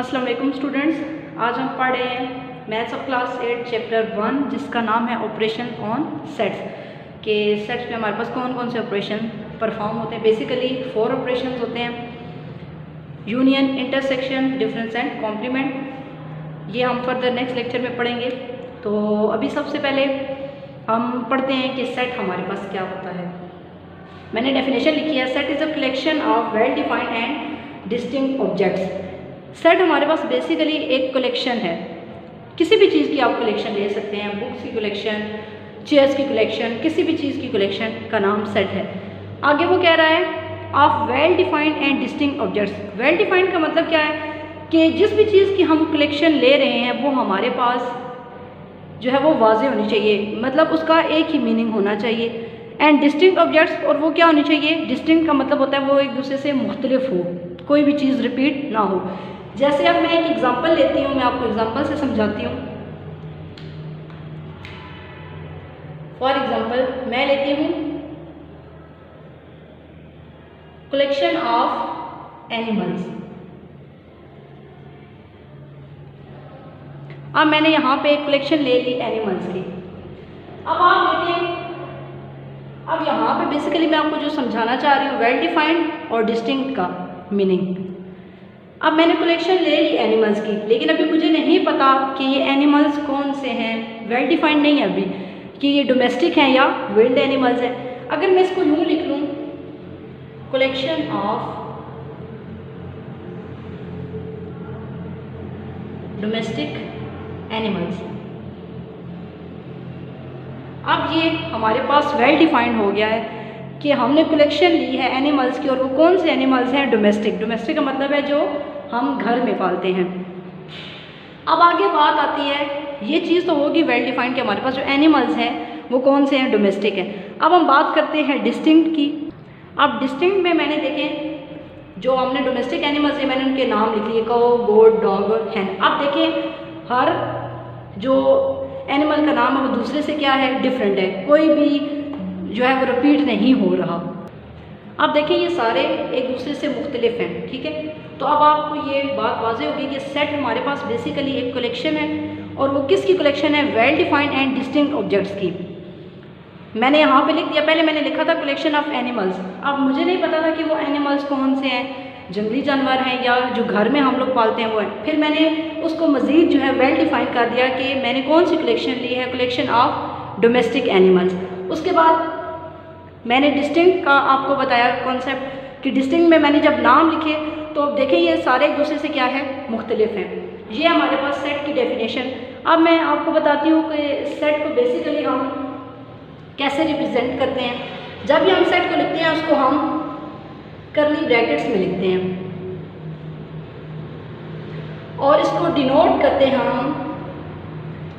अस्सलाम वालेकुम स्टूडेंट्स, आज हम पढ़ रहे हैं मैथ्स ऑफ क्लास 8 चैप्टर 1 जिसका नाम है ऑपरेशन ऑन सेट्स। के सेट्स में हमारे पास कौन कौन से ऑपरेशन परफॉर्म होते हैं। बेसिकली 4 ऑपरेशन होते हैं: union, intersection, difference and complement. ये हम फर्दर नेक्स्ट लेक्चर में पढ़ेंगे। तो अभी सबसे पहले हम पढ़ते हैं कि सेट हमारे पास क्या होता है। मैंने डेफिनेशन लिखी है, set is a collection of well defined and distinct objects. Set हमारे पास बेसिकली एक कलेक्शन है, किसी भी चीज़ की आप कलेक्शन ले सकते हैं, बुक्स की कलेक्शन, चेयर्स की कलेक्शन, किसी भी चीज़ की कलेक्शन का नाम सेट है। आगे वो कह रहा है of well defined and distinct objects. Well defined का मतलब क्या है कि जिस भी चीज़ की हम कलेक्शन ले रहे हैं वो हमारे पास जो है वो वाज़े होनी चाहिए, मतलब उसका एक ही मीनिंग होना चाहिए। एंड डिस्टिंक्ट ऑब्जेक्ट्स, और वो क्या होनी चाहिए, डिस्टिंक्ट का मतलब होता है वो एक दूसरे से मुख्तलिफ हो, कोई भी चीज़ रिपीट ना हो। जैसे अब मैं एक एग्जांपल लेती हूँ, मैं आपको एग्जांपल से समझाती हूँ। फॉर एग्जांपल मैं लेती हूँ कलेक्शन ऑफ एनिमल्स। अब मैंने यहाँ पे एक कलेक्शन ले ली एनिमल्स की। अब आप देखें, अब यहाँ पे बेसिकली मैं आपको जो समझाना चाह रही हूँ वेल डिफाइंड और डिस्टिंक्ट का मीनिंग। अब मैंने कलेक्शन ले ली एनिमल्स की, लेकिन अभी मुझे नहीं पता कि ये एनिमल्स कौन से हैं, वेल डिफाइंड नहीं है अभी कि ये डोमेस्टिक हैं या विल्ड एनिमल्स हैं। अगर मैं इसको यूँ लिख लूँ, कलेक्शन ऑफ डोमेस्टिक एनिमल्स, अब ये हमारे पास वेल डिफाइंड हो गया है कि हमने कलेक्शन ली है एनिमल्स की, और वो कौन से एनिमल्स हैं, डोमेस्टिक। डोमेस्टिक का मतलब है जो हम घर में पालते हैं। अब आगे बात आती है, ये चीज़ तो होगी वेल डिफाइंड कि हमारे पास जो एनिमल्स हैं वो कौन से हैं, डोमेस्टिक हैं। अब हम बात करते हैं डिस्टिंक्ट की। अब डिस्टिंक्ट में मैंने देखें जो हमने डोमेस्टिक एनिमल्स हैं मैंने उनके नाम लिख लिए, काऊ, गोट, डॉग और हैन। अब देखें हर जो एनिमल का नाम है वो दूसरे से क्या है, डिफरेंट है, कोई भी जो है वो रिपीट नहीं हो रहा। अब देखिए ये सारे एक दूसरे से मुख्तलिफ हैं, ठीक है। तो अब आपको ये बात वाज़ेह होगी कि सेट हमारे पास बेसिकली एक कलेक्शन है, और वो किसकी कलेक्शन है, well defined and distinct objects की। मैंने यहाँ पे लिख दिया, पहले मैंने लिखा था कलेक्शन ऑफ एनिमल्स। अब मुझे नहीं पता था कि वो एनिमल्स कौन से हैं, जंगली जानवर हैं या जो घर में हम लोग पालते हैं वो हैं। फिर मैंने उसको मज़ीद जो है वेल डिफाइंड कर दिया कि मैंने कौन सी कलेक्शन ली है, कलेक्शन ऑफ डोमेस्टिक एनिमल्स। उसके बाद मैंने डिस्टिंक्ट का आपको बताया कॉन्सेप्ट कि डिस्टिंक्ट में मैंने जब नाम लिखे तो अब देखें ये सारे एक दूसरे से क्या है, मुख्तलिफ हैं। ये हमारे पास सेट की डेफिनेशन। अब मैं आपको बताती हूँ कि सेट को बेसिकली हम कैसे रिप्रेजेंट करते हैं। जब भी हम सेट को लिखते हैं उसको हम कर्ली ब्रैकेट्स में लिखते हैं, और इसको डिनोट करते हैं हम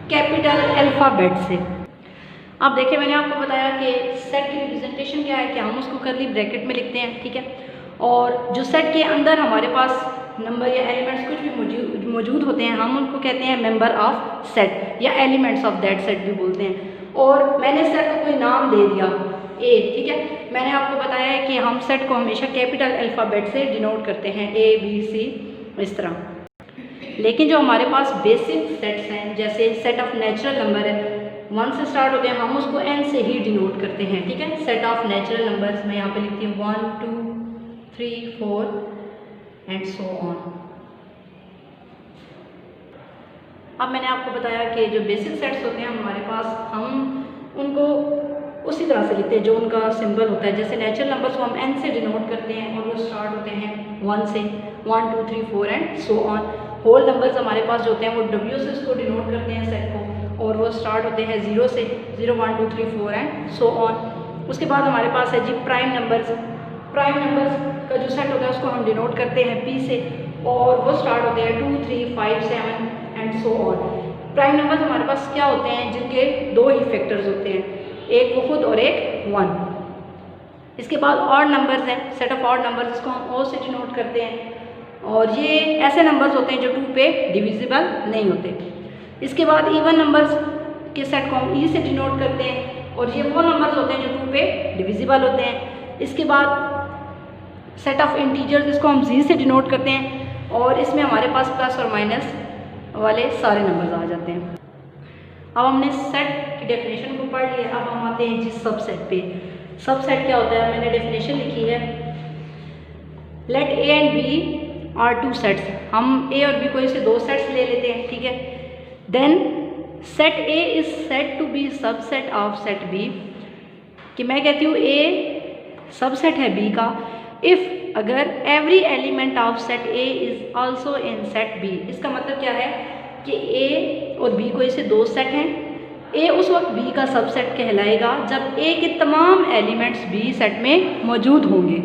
कैपिटल अल्फ़ाबेट से। अब देखिए मैंने आपको बताया कि सेट की रिप्रेजेंटेशन क्या है कि हम उसको कर्ली ब्रैकेट में लिखते हैं, ठीक है। और जो सेट के अंदर हमारे पास नंबर या एलिमेंट्स कुछ भी मौजूद होते हैं हम उनको कहते हैं मेंबर ऑफ सेट या एलिमेंट्स ऑफ दैट सेट भी बोलते हैं। और मैंने सेट को कोई नाम दे दिया ए, ठीक है। मैंने आपको बताया है कि हम सेट को हमेशा कैपिटल अल्फ़ाबेट से डिनोट करते हैं, ए बी सी इस तरह। लेकिन जो हमारे पास बेसिक सेट्स हैं, जैसे सेट ऑफ नेचुरल नंबर है, 1 से स्टार्ट होते हैं, हम उसको n से ही डिनोट करते हैं, ठीक है। सेट ऑफ नेचुरल नंबर्स मैं यहाँ पे लिखती हूँ 1 2 3 4 एंड सो ऑन। अब मैंने आपको बताया कि जो बेसिक सेट्स होते हैं हमारे पास, हम उनको उसी तरह से लिखते हैं जो उनका सिंबल होता है। जैसे नेचुरल नंबर्स को हम n से डिनोट करते हैं और वो स्टार्ट होते हैं 1 से, 1 2 3 4 and so on. Whole numbers हमारे पास जो होते हैं वो w से उसको डिनोट करते हैं सेट को, और वो स्टार्ट होते हैं 0 से, 0 1 2 3 4 एंड सो ऑन। उसके बाद हमारे पास है जी प्राइम नंबर्स। प्राइम नंबर्स का जो सेट होता है उसको हम डिनोट करते हैं p से, और वो स्टार्ट होते हैं 2 3 5 7 and so on. Prime numbers हमारे पास क्या होते हैं, जिनके 2 ही फैक्टर्स होते हैं, एक वो खुद और एक 1। इसके बाद ऑड नंबर्स हैं, सेट ऑफ ऑड नंबर्स, जिसको हम o से डिनोट करते हैं, और ये ऐसे नंबर्स होते हैं जो 2 पे डिविजिबल नहीं होते। इसके बाद इवन नंबर्स के सेट को हम e से डिनोट करते हैं, और ये वो नंबर्स होते हैं जो 2 पे डिविजिबल होते हैं। इसके बाद सेट ऑफ इंटीजर्स, इसको हम z से डिनोट करते हैं। और इसमें हमारे पास प्लस और माइनस वाले सारे नंबर्स आ जाते हैं। अब हमने सेट की डेफिनेशन को पढ़ लिया, अब हम आते हैं जिस सबसेट पे। सबसेट क्या होता है, मैंने डेफिनेशन लिखी है, let A and B are two sets. हम ए और बी को इसे दो सेट्स ले लेते हैं, ठीक है। Then set A is set to be subset of set B, कि मैं कहती हूँ ए सबसेट है बी का इफ़ अगर every element of set A is also in set B. इसका मतलब क्या है कि ए और बी को इसे दो सेट हैं, ए उस वक्त बी का सबसेट कहलाएगा जब ए के तमाम एलिमेंट्स बी सेट में मौजूद होंगे।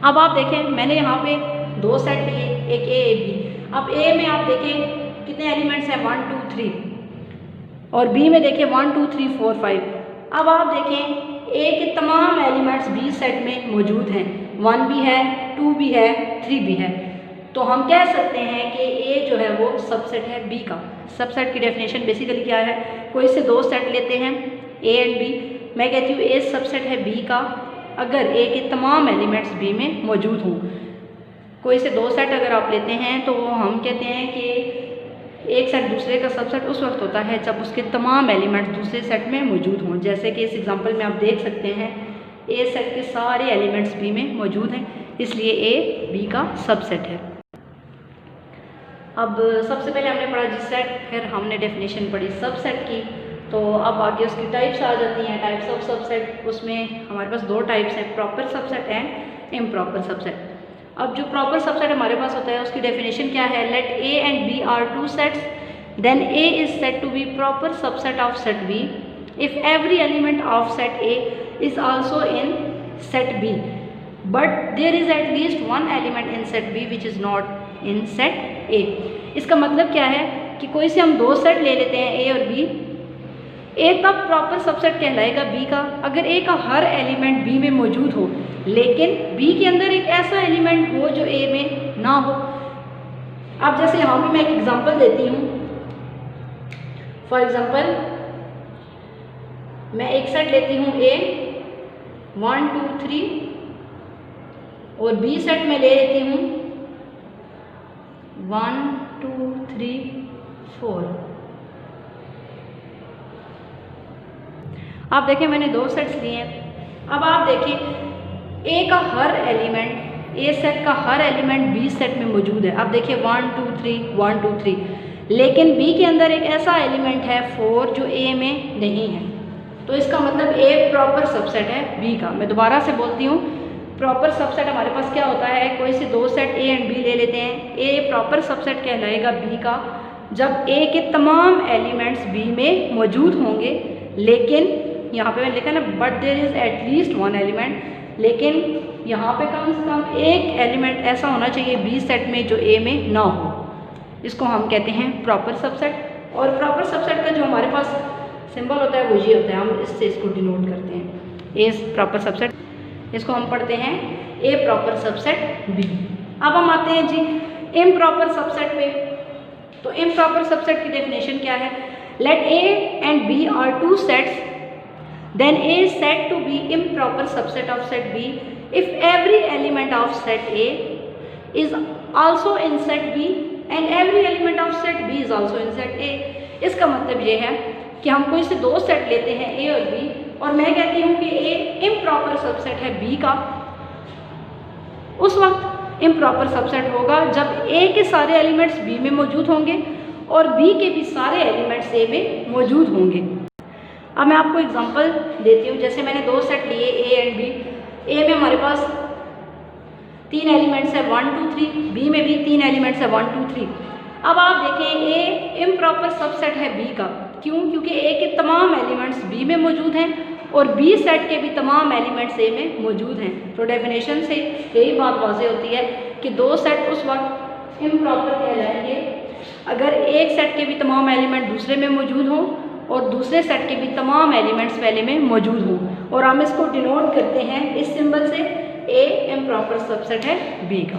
अब आप देखें मैंने यहाँ पे दो सेट लिए, एक ए बी। अब ए में आप देखें कितने एलिमेंट्स हैं, 1 2 3, और बी में देखें 1 2 3 4 5। अब आप देखें ए के तमाम एलिमेंट्स बी सेट में मौजूद हैं, 1 भी है, 2 भी है, 3 भी है। तो हम कह सकते हैं कि ए जो है वो सबसेट है बी का। सबसेट की डेफिनेशन बेसिकली क्या है, कोई से दो सेट लेते हैं ए एंड बी, मैं कहती हूँ ए सबसेट है बी का अगर ए के तमाम एलिमेंट्स बी में मौजूद हों। कोई से दो सेट अगर आप लेते हैं तो हम कहते हैं कि एक सेट दूसरे का सबसेट उस वक्त होता है जब उसके तमाम एलिमेंट्स दूसरे सेट में मौजूद हों। जैसे कि इस एग्जांपल में आप देख सकते हैं ए सेट के सारे एलिमेंट्स बी में मौजूद हैं, इसलिए ए बी का सबसेट है। अब सबसे पहले हमने पढ़ा जी सेट, फिर हमने डेफिनेशन पढ़ी सबसेट की। तो अब आगे उसकी टाइप्स आ जाती हैं, टाइप्स ऑफ सबसेट। उसमें हमारे पास दो टाइप्स हैं, proper subset and improper subset. अब जो प्रॉपर सबसेट हमारे पास होता है उसकी डेफिनेशन क्या है, let A and B are two sets, then A is set to be proper subset of set B if every element of set A is also in set B but there is at least one element in set B which is not in set A. इसका मतलब क्या है कि कोई से हम दो set ले लेते हैं ए और बी, ए तब प्रॉपर सबसेट कहलाएगा बी का अगर ए का हर एलिमेंट बी में मौजूद हो, लेकिन बी के अंदर एक ऐसा एलिमेंट हो जो ए में ना हो। अब जैसे यहाँ पे मैं एक एग्जांपल देती हूँ। फॉर एग्जांपल मैं एक सेट लेती हूँ ए 1 2 3 और बी सेट में ले लेती हूँ 1 2 3 4। आप देखें मैंने दो सेट्स लिए हैं। अब आप देखें ए का हर एलिमेंट, ए सेट का हर एलिमेंट बी सेट में मौजूद है। अब देखिए 1 2 3 1 2 3, लेकिन बी के अंदर एक ऐसा एलिमेंट है 4 जो ए में नहीं है। तो इसका मतलब ए प्रॉपर सबसेट है बी का। मैं दोबारा से बोलती हूँ, प्रॉपर सबसेट हमारे पास क्या होता है, कोई से दो सेट ए एंड बी ले लेते हैं, ए प्रॉपर सबसेट कहलाएगा बी का जब ए के तमाम एलिमेंट्स बी में मौजूद होंगे, लेकिन यहाँ पे मैंने लिखा ना but there is at least one element, लेकिन यहाँ पे कम से कम एक एलिमेंट ऐसा होना चाहिए बी सेट में जो ए में ना हो। इसको हम कहते हैं प्रॉपर सबसेट। और प्रॉपर सबसेट का जो हमारे पास सिंबल होता है वो ये होता है, हम इससे इसको डिनोट करते हैं, ए प्रॉपर सबसेट। इसको हम पढ़ते हैं ए प्रॉपर सबसेट बी। अब हम आते हैं जी इम्प्रॉपर सबसेट पे। तो इम्प्रॉपर सबसेट की डेफिनेशन क्या है, let A and B are two sets, then A is said to be improper subset of set B if every element of set A is also in set B and every element of set B is also in set A। इसका मतलब ये है कि हम कोई से दो set लेते हैं A और B, और मैं कहती हूँ कि A improper subset है B का। उस वक्त improper subset होगा जब A के सारे एलिमेंट्स B में मौजूद होंगे और B के भी सारे एलिमेंट्स A में मौजूद होंगे। अब मैं आपको एग्जांपल देती हूँ। जैसे मैंने दो सेट लिए ए एंड बी, ए में हमारे पास 3 एलिमेंट्स है 1 2 3, बी में भी 3 एलिमेंट्स है 1 2 3। अब आप देखें ए इम्प्रॉपर सबसेट है बी का, क्यों? क्योंकि ए के तमाम एलिमेंट्स बी में मौजूद हैं और बी सेट के भी तमाम एलिमेंट्स ए में मौजूद हैं। तो डेफिनेशन से यही बात वाज़ेह होती है कि दो सेट उस वक्त इम्प्रॉपर कहलाएंगे अगर एक सेट के भी तमाम एलिमेंट दूसरे में मौजूद हों और दूसरे सेट के भी तमाम एलिमेंट्स पहले में मौजूद हों, और हम इसको डिनोट करते हैं इस सिंबल से, ए इम्प्रॉपर सबसेट है बी का।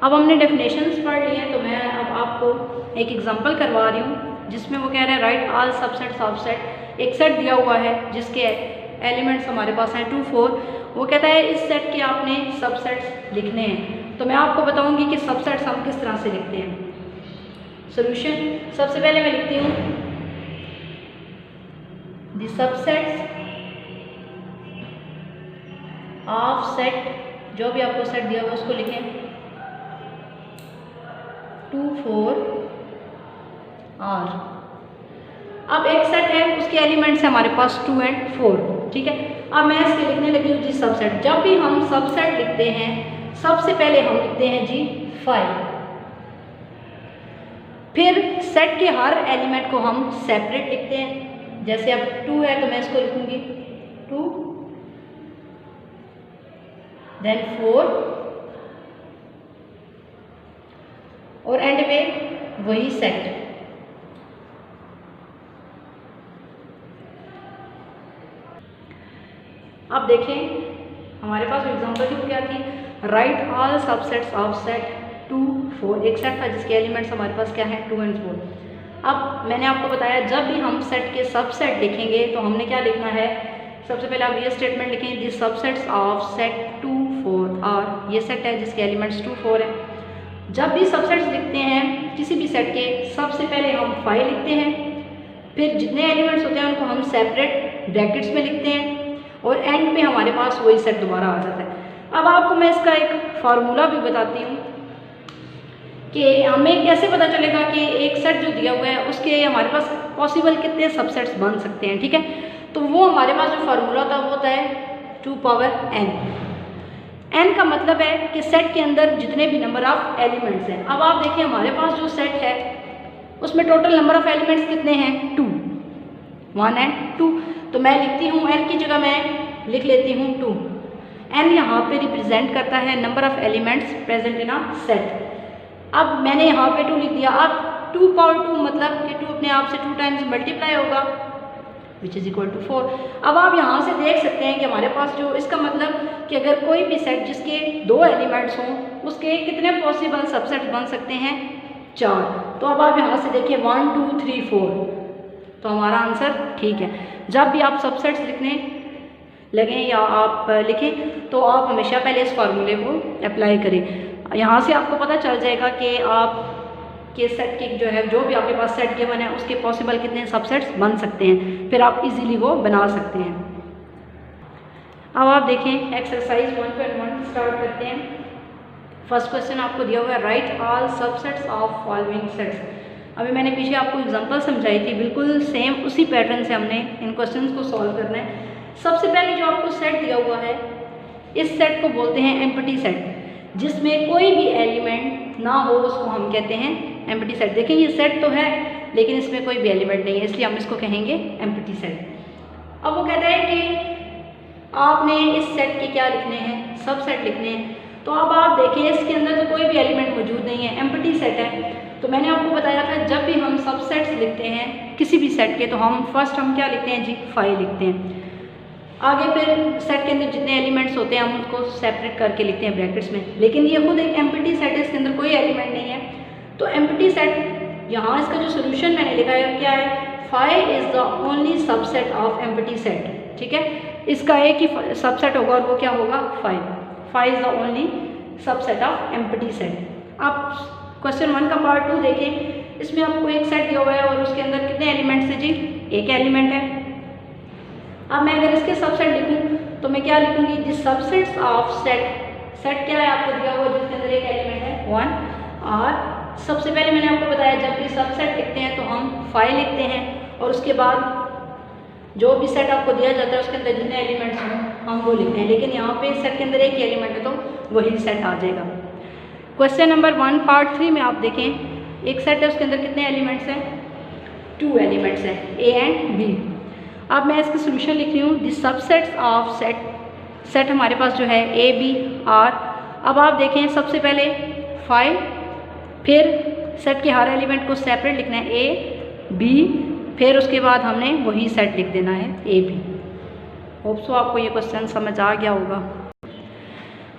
अब हमने डेफिनेशंस पढ़ ली हैं, तो मैं अब आपको एक एग्जांपल करवा रही हूँ जिसमें वो कह रहा है right all subsets of set. एक सेट दिया हुआ है जिसके एलिमेंट्स हमारे पास हैं 2 4। वो कहता है इस सेट के आपने सबसेट्स लिखने हैं। तो मैं आपको बताऊंगी कि सबसेट्स हम किस तरह से लिखते हैं। सॉल्यूशन सबसे पहले मैं लिखती हूँ द सबसेट्स ऑफ सेट, जो भी आपको सेट दिया हुआ उसको लिखें 2, 4 R। अब एक सेट है, उसके एलिमेंट्स है हमारे पास 2 और 4, ठीक है। अब मैं इसके लिखने लगी हूँ जी सबसेट। जब भी हम सबसेट लिखते हैं सबसे पहले हम लिखते हैं जी 5, फिर सेट के हर एलिमेंट को हम सेपरेट लिखते हैं। जैसे अब 2 है तो मैं इसको लिखूंगी 2, देन 4 और एंड में वही सेट। अब देखें हमारे पास एग्जांपल की क्या थी, right all subsets of set 2, 4। एक सेट था जिसके एलिमेंट्स हमारे पास क्या है 2 और 4। अब मैंने आपको बताया जब भी हम सेट के सबसेट लिखेंगे तो हमने क्या लिखना है, सबसे पहले आप ये स्टेटमेंट लिखें the subsets of set 2, 4 are. ये सेट है जिसके एलिमेंट्स 2, 4 है। जब भी सबसेट्स लिखते हैं किसी भी सेट के, सबसे पहले हम 5 लिखते हैं, फिर जितने एलिमेंट्स होते हैं उनको हम सेपरेट ब्रैकेट्स में लिखते हैं और एंड पे हमारे पास वही सेट दोबारा आ जाता है। अब आपको मैं इसका एक फार्मूला भी बताती हूँ कि हमें कैसे पता चलेगा कि एक सेट जो दिया हुआ है उसके हमारे पास पॉसिबल कितने सबसेट्स बन सकते हैं, ठीक है। तो वो हमारे पास जो फार्मूला होता है वो होता है 2 पावर n। n का मतलब है कि सेट के अंदर जितने भी नंबर ऑफ एलिमेंट्स हैं। अब आप देखिए हमारे पास जो सेट है उसमें टोटल नंबर ऑफ एलिमेंट्स कितने हैं 2, 1 और 2। तो मैं लिखती हूँ n की जगह मैं लिख लेती हूँ 2। n यहाँ पे रिप्रेजेंट करता है number of elements present in a set. अब मैंने यहाँ पे 2 लिख दिया। अब 2 पावर 2 मतलब कि 2 अपने आप से 2 टाइम्स मल्टीप्लाई होगा विच इज़ इक्वल टू 4। अब आप यहाँ से देख सकते हैं कि हमारे पास जो इसका मतलब कि अगर कोई भी सेट जिसके 2 एलिमेंट्स हों उसके कितने पॉसिबल सबसेट्स बन सकते हैं 4। तो अब आप यहाँ से देखिए 1, 2, 3, 4, तो हमारा आंसर ठीक है। जब भी आप सबसेट्स लिखने लगें या आप लिखें तो आप हमेशा पहले इस फार्मूले को अप्लाई करें। यहाँ से आपको पता चल जाएगा कि आप के सेट की जो है, जो भी आपके पास सेट गिवन है उसके पॉसिबल कितने सबसेट्स बन सकते हैं, फिर आप इजीली वो बना सकते हैं। अब आप देखें एक्सरसाइज 1.1 स्टार्ट करते हैं। फर्स्ट क्वेश्चन आपको दिया हुआ है right all subsets of following sets. अभी मैंने पीछे आपको एग्जांपल समझाई थी, बिल्कुल सेम उसी पैटर्न से हमने इन क्वेश्चंस को सॉल्व करना है। सबसे पहले जो आपको सेट दिया हुआ है इस सेट को बोलते हैं एम्प्टी सेट, जिसमें कोई भी एलिमेंट ना हो उसको हम कहते हैं एम्प्टी सेट। देखिए ये सेट तो है लेकिन इसमें कोई भी एलिमेंट नहीं है, इसलिए हम इसको कहेंगे एम्प्टी सेट। अब वो कहता है कि आपने इस सेट के क्या लिखने हैं, सब सेट लिखने हैं। तो अब आप देखिए इसके अंदर तो कोई भी एलिमेंट मौजूद नहीं है, एम्प्टी सेट है। तो मैंने आपको बताया था जब भी हम सब सेट्स लिखते हैं किसी भी सेट के तो हम फर्स्ट हम क्या लिखते हैं जी 5 लिखते हैं। आगे फिर सेट के अंदर जितने एलिमेंट्स होते हैं हम उनको सेपरेट करके लिखते हैं ब्रैकेट्स में। लेकिन ये खुद एक एम्प्टी सेट है, इसके अंदर कोई एलिमेंट नहीं है। तो एम्प्टी सेट यहाँ इसका जो सोल्यूशन मैंने लिखा है क्या है, 5 is the only subset of empty set, ठीक है। इसका एक ही सबसेट होगा और वो क्या होगा 5 is the only subset of empty set. आप क्वेश्चन 1 का पार्ट 2 देखें, इसमें आपको एक सेट दिया हुआ है और उसके अंदर कितने एलिमेंट्स हैं जी, एक एलिमेंट है। अब मैं अगर इसके सबसेट लिखूं तो मैं क्या लिखूंगी, the subsets of set. Set क्या है आपको दिया हुआ जिसके अंदर एक एलिमेंट है 1। और सबसे पहले मैंने आपको बताया जब भी सबसेट लिखते हैं तो हम 5 लिखते हैं और उसके बाद जो भी सेट आपको दिया जाता है उसके अंदर जितने एलिमेंट्स हों हम वो लिखते हैं। लेकिन यहाँ पे सेट के अंदर एक ही एलिमेंट है तो वही सेट आ जाएगा। क्वेश्चन नंबर 1 पार्ट 3 में आप देखें, एक सेट है उसके अंदर कितने एलिमेंट्स हैं 2 एलिमेंट्स हैं ए एंड बी। अब मैं इसका सोल्यूशन लिख रही हूँ द सबसेट्स ऑफ सेट हमारे पास जो है ए बी आर। अब आप देखें सबसे पहले 5, फिर सेट के हर एलिमेंट को सेपरेट लिखना है ए बी, फिर उसके बाद हमने वही सेट लिख देना है ए बी। होप सो आपको ये क्वेश्चन समझ आ गया होगा।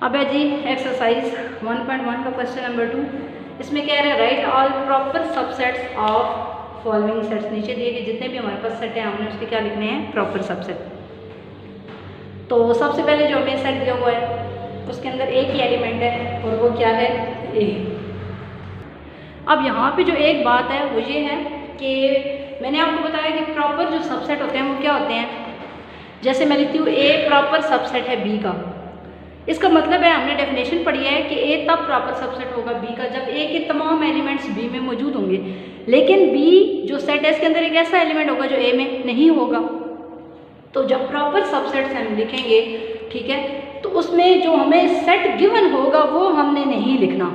अब है जी एक्सरसाइज 1.1 का क्वेश्चन नंबर 2। इसमें कह रहे हैं right all proper subsets of following sets. नीचे दिए गए जितने भी हमारे पास सेट हैं हमने उसके क्या लिखने हैं प्रॉपर सबसेट। तो सबसे पहले जो हमें सेट दिया हुआ है उसके अंदर एक ही एलिमेंट है और वो क्या है, ए। अब यहाँ पे जो एक बात है वो ये है कि मैंने आपको बताया कि प्रॉपर जो सबसेट होते हैं वो क्या होते हैं। जैसे मैं लिखती हूँ ए प्रॉपर सबसेट है बी का, इसका मतलब है हमने डेफिनेशन पढ़ी है कि ए तब प्रॉपर सबसेट होगा बी का जब ए के तमाम एलिमेंट्स बी में मौजूद होंगे, लेकिन बी जो सेट है इसके अंदर एक ऐसा एलिमेंट होगा जो ए में नहीं होगा। तो जब प्रॉपर सबसेट्स हम लिखेंगे, ठीक है, तो उसमें जो हमें सेट गिवन होगा वो हमने नहीं लिखना,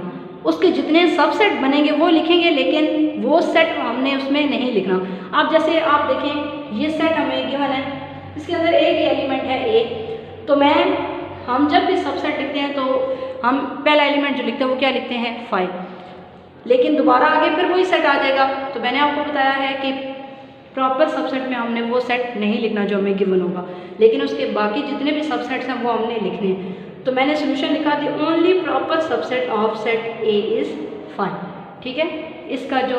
उसके जितने सबसेट बनेंगे वो लिखेंगे, लेकिन वो सेट हमने उसमें नहीं लिखना। अब जैसे आप देखें ये सेट हमें गिवन है, इसके अंदर एक ही एलिमेंट है ए, तो हम जब भी सबसेट लिखते हैं तो हम पहला एलिमेंट जो लिखते हैं वो क्या लिखते हैं 5, लेकिन दोबारा आगे फिर वही सेट आ जाएगा। तो मैंने आपको बताया है कि प्रॉपर सबसेट में हमने वो सेट नहीं लिखना जो हमें गिवन होगा, लेकिन उसके बाकी जितने भी सबसेट्स हैं वो हमने लिखने हैं। तो मैंने सोल्यूशन लिखा the only proper subset of set A is 5, ठीक है। इसका जो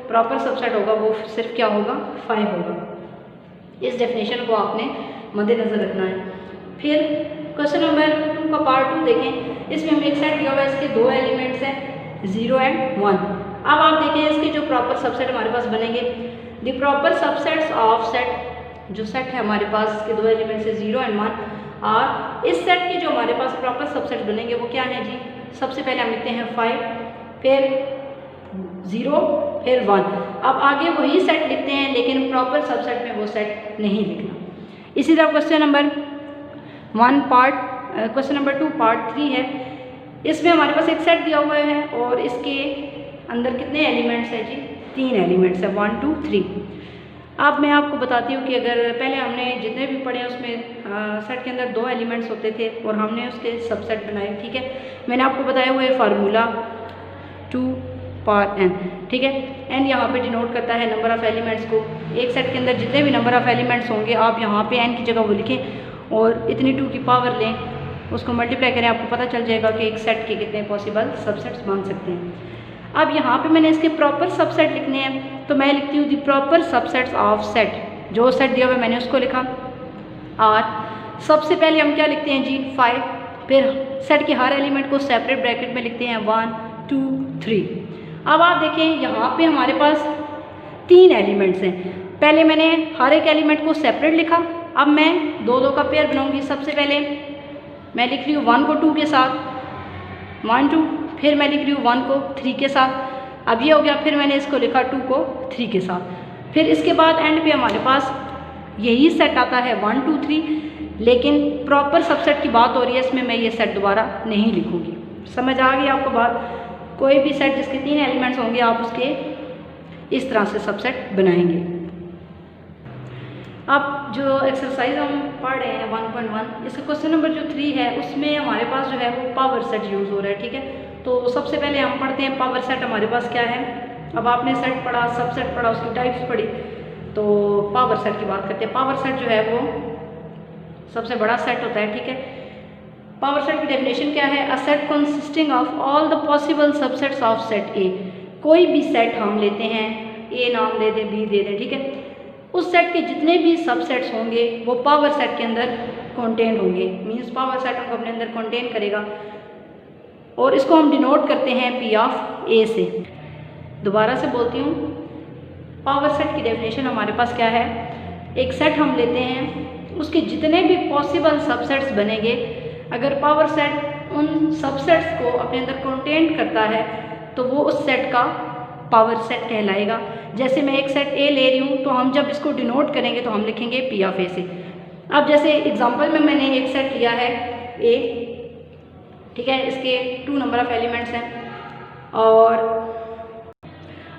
प्रॉपर सबसेट होगा वो सिर्फ क्या होगा 5 होगा। इस डेफिनेशन को आपने मद्देनज़र रखना है। फिर क्वेश्चन नंबर 2 का पार्ट 2 देखें। इसमें हमें एक सेट दिया हुआ है, इसके 2 एलिमेंट्स हैं 0 एंड 1। अब आप देखें इसके जो प्रॉपर सबसेट हमारे पास बनेंगे, the proper subsets of set, जो सेट है हमारे पास इसके 2 एलिमेंट्स है 0 एंड 1, और इस सेट के जो हमारे पास प्रॉपर सबसेट बनेंगे वो क्या है जी। सबसे पहले हम लिखते हैं 5, फिर 0, फिर 1। अब आगे वही सेट लिखते हैं लेकिन प्रॉपर सबसेट में वो सेट नहीं लिखना। इसी तरह क्वेश्चन नंबर 2 पार्ट 3 है। इसमें हमारे पास एक सेट दिया हुआ है और इसके अंदर कितने एलिमेंट्स हैं जी, 3 एलिमेंट्स हैं 1 2 3। अब मैं आपको बताती हूँ कि अगर पहले हमने जितने भी पढ़े उसमें सेट के अंदर 2 एलिमेंट्स होते थे और हमने उसके सबसेट बनाए, ठीक है। मैंने आपको बताया हुआ है फार्मूला 2 पावर n, ठीक है। n यहाँ पे डिनोट करता है नंबर ऑफ़ एलिमेंट्स को। एक सेट के अंदर जितने भी नंबर ऑफ़ एलिमेंट्स होंगे आप यहाँ पे n की जगह वो लिखें और इतनी 2 की पावर लें, उसको मल्टीप्लाई करें, आपको पता चल जाएगा कि एक सेट के कितने पॉसिबल सबसेट्स बन सकते हैं। अब यहाँ पे मैंने इसके प्रॉपर सबसेट लिखने हैं, तो मैं लिखती हूँ the proper subsets of set. जो सेट दिया हुआ है मैंने उसको लिखा। और सबसे पहले हम क्या लिखते हैं जी 5, फिर सेट के हर एलिमेंट को सेपरेट ब्रैकेट में लिखते हैं 1 2 3। अब आप देखें यहाँ पे हमारे पास 3 एलिमेंट्स हैं। पहले मैंने हर एक एलिमेंट को सेपरेट लिखा, अब मैं 2 का पेयर बनाऊंगी। सबसे पहले मैं लिख रही हूँ 1 को 2 के साथ 1 2, फिर मैं लिख रही हूँ 1 को 3 के साथ। अब ये हो गया, फिर मैंने इसको लिखा 2 को 3 के साथ। फिर इसके बाद एंड पे हमारे पास यही सेट आता है 1 2 3, लेकिन प्रॉपर सबसेट की बात हो रही है, इसमें मैं ये सेट दोबारा नहीं लिखूँगी। समझ आ गई आपको बात। कोई भी सेट जिसके 3 एलिमेंट्स होंगे आप उसके इस तरह से सबसेट बनाएंगे। अब जो एक्सरसाइज हम पढ़ रहे हैं 1.1, इसका क्वेश्चन नंबर जो 3 है उसमें हमारे पास जो है वो पावर सेट यूज़ हो रहा है, ठीक है। तो सबसे पहले हम पढ़ते हैं पावर सेट हमारे पास क्या है। अब आपने सेट पढ़ा, सबसेट पढ़ा, उसकी टाइप्स पढ़ी, तो पावर सेट की बात करते हैं। पावर सेट जो है वो सबसे बड़ा सेट होता है, ठीक है। पावर सेट की डेफिनेशन क्या है, a set consisting of all the possible subsets of set ए। कोई भी सेट हम लेते हैं, ए नाम दे दें, बी दे दें, ठीक है, उस सेट के जितने भी सबसेट्स होंगे वो पावर सेट के अंदर कंटेन होंगे। मींस पावर सेट हमको अपने अंदर कंटेन करेगा और इसको हम डिनोट करते हैं पी ऑफ ए से। दोबारा से बोलती हूँ, पावर सेट की डेफिनेशन हमारे पास क्या है, एक सेट हम लेते हैं, उसके जितने भी पॉसिबल सबसेट्स बनेंगे, अगर पावर सेट उन सबसेट्स को अपने अंदर कंटेन करता है तो वो उस सेट का पावर सेट कहलाएगा। जैसे मैं एक सेट ए ले रही हूँ तो हम जब इसको डिनोट करेंगे तो हम लिखेंगे पी ऑफ ए से। अब जैसे एग्जांपल में मैंने एक सेट लिया है ए, ठीक है, इसके 2 नंबर ऑफ़ एलिमेंट्स हैं। और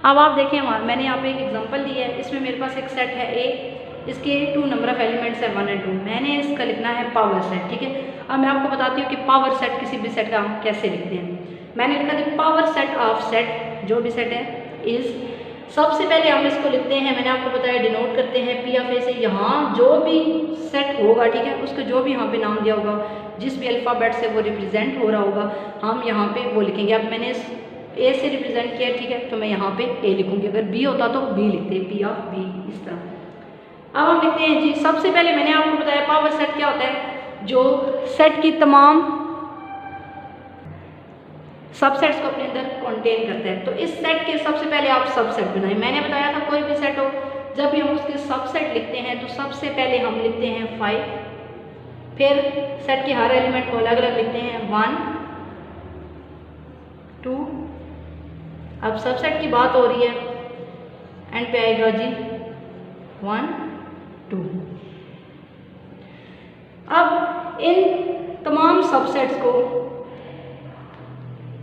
अब आप देखें मैंने यहाँ पे एक एग्जांपल दी है, इसमें मेरे पास एक सेट है ए, इसके 2 नंबर ऑफ़ एलिमेंट्स है 1 और 2। मैंने इसका लिखना है पावर सेट, ठीक है। अब मैं आपको बताती हूँ कि पावर सेट किसी भी सेट का हम कैसे लिखते हैं। मैंने लिखा था पावर सेट ऑफ सेट, जो भी सेट है, इज़, सबसे पहले हम इसको लिखते हैं, मैंने आपको बताया डिनोट करते हैं पी ऑफ ए से। यहाँ जो भी सेट होगा, ठीक है, उसको जो भी यहाँ पे नाम दिया होगा, जिस भी अल्फ़ाबेट से वो रिप्रेजेंट हो रहा होगा, हम यहाँ पे वो लिखेंगे। अब मैंने ए से रिप्रेजेंट किया, ठीक है, तो मैं यहाँ पे ए लिखूँगी। अगर बी होता तो बी लिखते, पी ऑफ बी, इस तरह। अब हम लिखते हैं जी, सबसे पहले मैंने आपको बताया पावर सेट क्या होता है, जो सेट की तमाम सबसेट्स को अपने अंदर कंटेन करता है। तो इस सेट के सबसे पहले आप सबसेट बनाएं। मैंने बताया था कोई भी सेट हो, जब भी हम उसके सबसेट लिखते हैं तो सबसे पहले हम लिखते हैं 5, फिर सेट के हर एलिमेंट को अलग अलग लिखते हैं 1 2। अब सबसेट की बात हो रही है, एंड पे आएगा जी 1 2। अब इन तमाम सबसेट्स को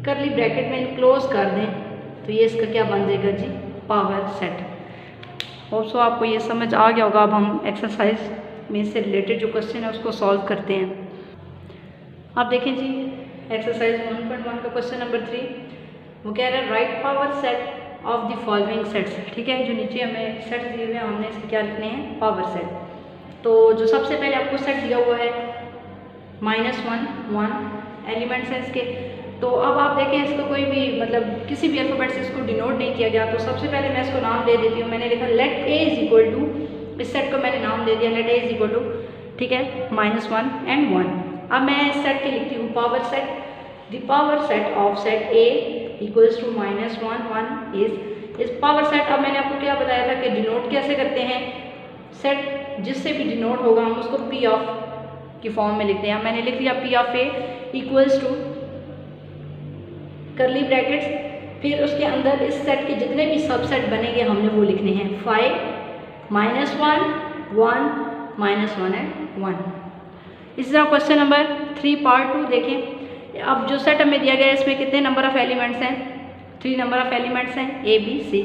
करली ब्रैकेट में क्लोज कर दें तो ये इसका क्या बन जाएगा जी, पावर सेट। होप्सो आपको ये समझ आ गया होगा। अब हम एक्सरसाइज में से रिलेटेड जो क्वेश्चन है उसको सॉल्व करते हैं। आप देखें जी एक्सरसाइज 1.1 का क्वेश्चन नंबर 3, वो कह रहा है right power set of the following sets. ठीक है, जो नीचे हमें सेट्स दिए हुए हैं हमने इसके क्या लिखने हैं, पावर सेट। तो जो सबसे पहले आपको सेट दिया हुआ है -1 1 एलिमेंट्स हैं इसके। तो अब आप देखें इसको कोई भी मतलब किसी भी अल्फ़ाबेट से इसको डिनोट नहीं किया गया। तो सबसे पहले मैं इसको नाम दे देती हूँ। मैंने लिखा let A is equal to, इस सेट को मैंने नाम दे दिया let A is equal to, ठीक है, -1 and 1। अब मैं इस सेट के लिखती हूँ power set. The power set of set A equals to -1 1 is power set. अब मैंने आपको क्या बताया था कि डिनोट कैसे करते हैं, सेट जिससे भी डिनोट होगा हम उसको पी ऑफ की फॉर्म में लिखते हैं। मैंने लिख लिया P of A equals to curly brackets, फिर उसके अंदर इस सेट के जितने भी सबसेट बनेंगे हमने वो लिखने हैं 5 -1 1 -1 and 1। इसी तरह क्वेश्चन नंबर 3 पार्ट 2 देखें। अब जो सेट हमें दिया गया है इसमें कितने नंबर ऑफ एलिमेंट्स हैं, 3 नंबर ऑफ एलिमेंट्स हैं A B C।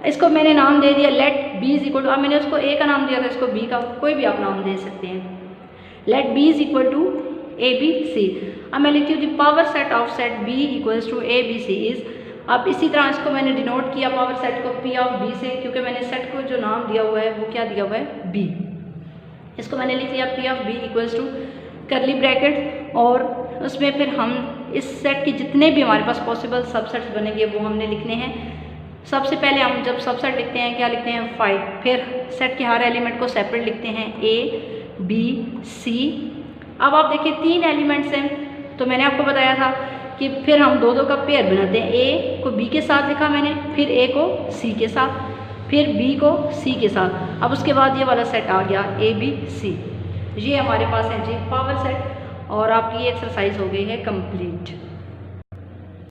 इसको मैंने नाम दे दिया let B is equal to, अब मैंने उसको A का नाम दिया था, इसको B का, कोई भी आप नाम दे सकते हैं। Let B is equal to A B C। अब मैं लिखती हूँ the power set of set B equals to A B C is. अब इसी तरह इसको मैंने डिनोट किया पावर सेट को P ऑफ B से, क्योंकि मैंने सेट को जो नाम दिया हुआ है वो क्या दिया हुआ है, B। इसको मैंने लिख लिया P of B equals to curly bracket, और उसमें फिर हम इस सेट के जितने भी हमारे पास पॉसिबल सबसेट्स बनेंगे वो हमने लिखने हैं। सबसे पहले हम जब सबसेट लिखते हैं क्या लिखते हैं 5, फिर सेट के हर एलिमेंट को सेपरेट लिखते हैं A B C। अब आप देखिए 3 एलिमेंट्स हैं, तो मैंने आपको बताया था कि फिर हम दो का पेयर बनाते हैं। A को B के साथ लिखा मैंने, फिर A को C के साथ, फिर B को C के साथ। अब उसके बाद ये वाला सेट आ गया A B C। ये हमारे पास है जी पावर सेट, और आपकी ये एक्सरसाइज हो गई है कंप्लीट।